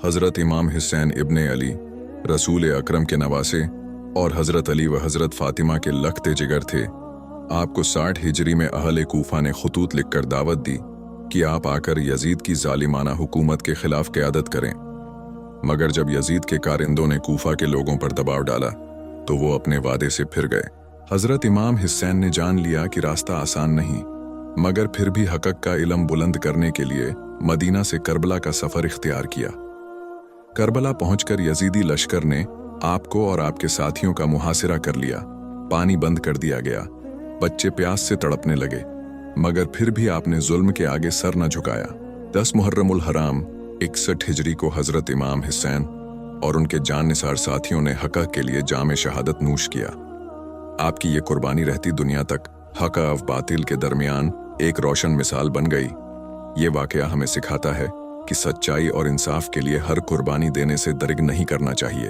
हज़रत इमाम हुसैन इब्ने अली रसूल अकरम के नवासे और हज़रत अली व हज़रत फ़ातिमा के लखते जिगर थे। आपको 60 हिजरी में अहले कूफा ने खतूत लिखकर दावत दी कि आप आकर यजीद की जालिमाना हुकूमत के खिलाफ क़यादत करें। मगर जब यजीद के कारिंदों ने कूफा के लोगों पर दबाव डाला तो वो अपने वादे से फिर गए। हज़रत इमाम हुसैन ने जान लिया कि रास्ता आसान नहीं, मगर फिर भी हक़ का इल्म बुलंद करने के लिए मदीना से करबला का सफ़र इख्तियार किया। करबला पहुंचकर यजीदी लश्कर ने आपको और आपके साथियों का मुहासिरा कर लिया। पानी बंद कर दिया गया, बच्चे प्यास से तड़पने लगे, मगर फिर भी आपने जुल्म के आगे सर न झुकाया। 10 मुहर्रमुल हराम 61 हिजरी को हज़रत इमाम हुसैन और उनके जाननिसार साथियों ने हक़ के लिए जाम शहादत नूश किया। आपकी ये कुर्बानी रहती दुनिया तक हक़ और बातिल के दरमियान एक रोशन मिसाल बन गई। ये वाक़या हमें सिखाता है कि सच्चाई और इंसाफ के लिए हर कुर्बानी देने से दरिग नहीं करना चाहिए।